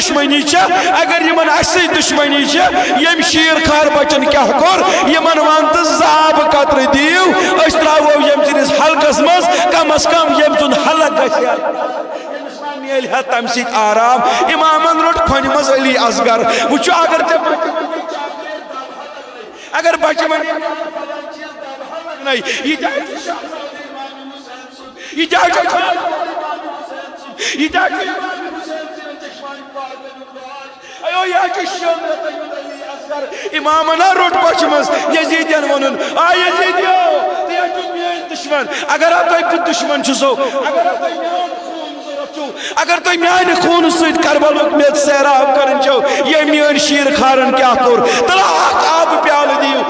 دشمنی اگر یمن اسی دشمنی یم شیر خار بچن کیا کور یمن وانت زاب قطر دیو اس تراو یم سنس حلقس مز کم از کم یم سن حلق گسیا میل ہے تم سید آرام امامن روٹ کھن مز علی اصغر وچو اگر بچ من نہیں یہ امامنا روٹ پچ مز یزیدین ونن آ یزیدیو تیہ چھ میان دشمن اگر آپ دشمن چھسو اگر تو میان خون سید کربلک میت سیراب کرن چھو یہ میان شیر خارن کیا کور تلا آب پیال دیو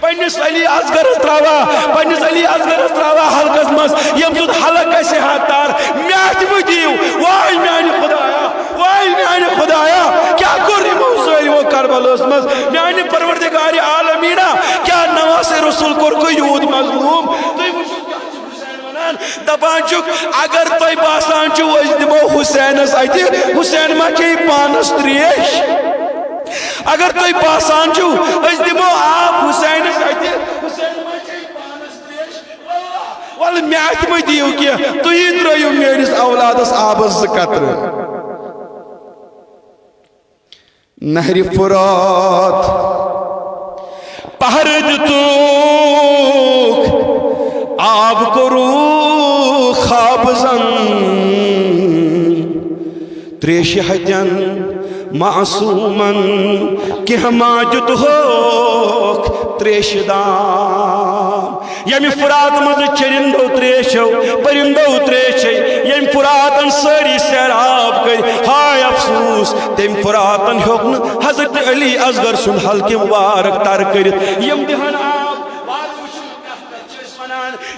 پنس علی اصغر تراوا پنس علی اصغر تراوا حلقس مز یم سود حلق ایسے ہاتار میات دیو وائی میانی خدایا کیا کر موسوی وہ کربلس مز میانی پروردگار عالمینہ کیا نواز رسول کو یود مظلوم دپان چک اگر تو باسان چھو دمو حسینس آئی حسین ما چی پانس تریش اگر تو باسان چھو دمو آپ حسینس آئی حسین ما چی پانس تریش والا میات میں دیو کیا تو ہی درائیو میرس اولادس آبس قطر نہر فرات پہر دتوک آب کرو خواب زن تریش حجن معصومن کہ ہماجد ہوک تریش دام یمی فرات مز چرندو تریشو پرندو تریشو یم فراتن ساری سیراب کر ہائے افسوس تیم فراتن حکم حضرت علی اصغر سن حلق مبارک تر کرت یم دہن آب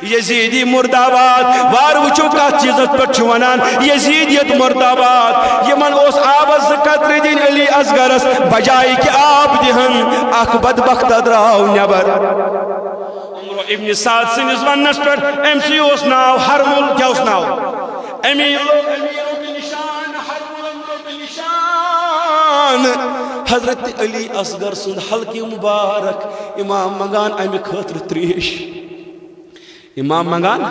یزیدی مرداباد وار وچو کا چیزت پر چھوانان یزیدیت مرداباد یمن اس آبز قطر دین علی اصغرس بجائی کہ آب دہن اخ بدبخت ادراؤ نیبر عمرو ابن سعد سنز ونس پر ایم سی اوس ناو حرمل کیا اس ناو امیرو کی نشان حرمل امرو کی نشان حضرت علی اصغر سن حلق مبارک امام مگان امی خطر تریش امام منگان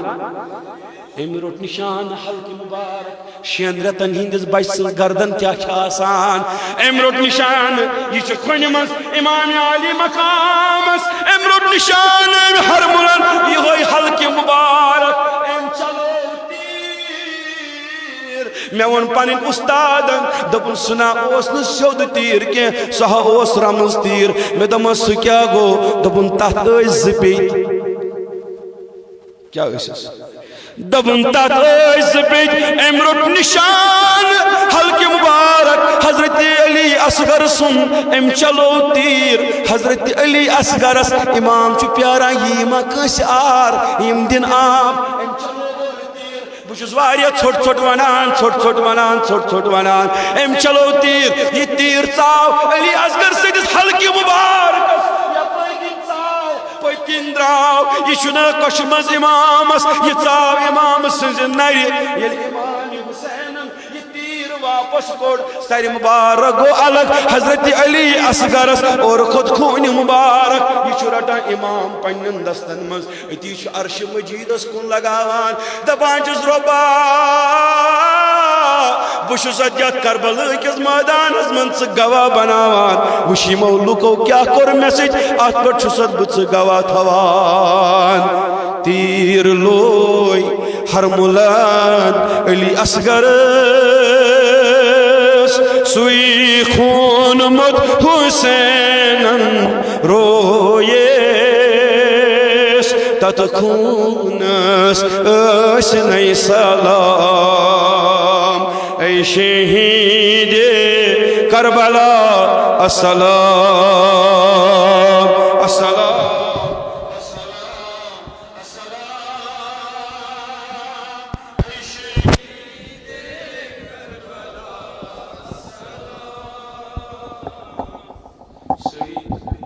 امی روٹ نشان حلق مبارک شین رتن ہندس بچ گردن کیا آسان امی روٹ نشان یہ کھن مز امام علی مقامس امی روٹ نشان ہر ملن یہ ہوئی حلق مبارک ام چلو تیر میں ون پانین استادن دبن سنا اوس ن سود تیر کے سہ اوس رمز تیر میں دمس کیا گو دبن تحت زپیت کیا اسس دبن تات ایس پیج امرت نشان حلق مبارک حضرت علی اصغر سن ام چلو تیر حضرت علی اصغرس امام چو پیارا یما کس آر یم دن آپ ام چلو تیر بچس واریا چھوٹ چھوٹ ونان ام چلو تیر یہ تیر چاو علی اصغر سدس حلق مبارک کندراو یہ چھنا کشمز امامس یہ چاو امام سنز نری یہ امام حسینم یہ تیر واپس کوڑ سر مبارک گو الگ حضرت علی اصغرس اور خود خون مبارک یہ چھرٹا امام پنن دستن مز اتی چھ عرش مجیدس کن لگاوان دپان چھس ربا بشس اتیات کربل کس میدان از من سے گواہ بناوان وشی مولکو کیا کر میسج آت پر چھسد بچ گواہ تھوان تیر لوئی حرملان علی اصغر سوئی خون مد حسینن رویے تت خونس اس نئی سلام اے شہید کربلا السلام السلام السلام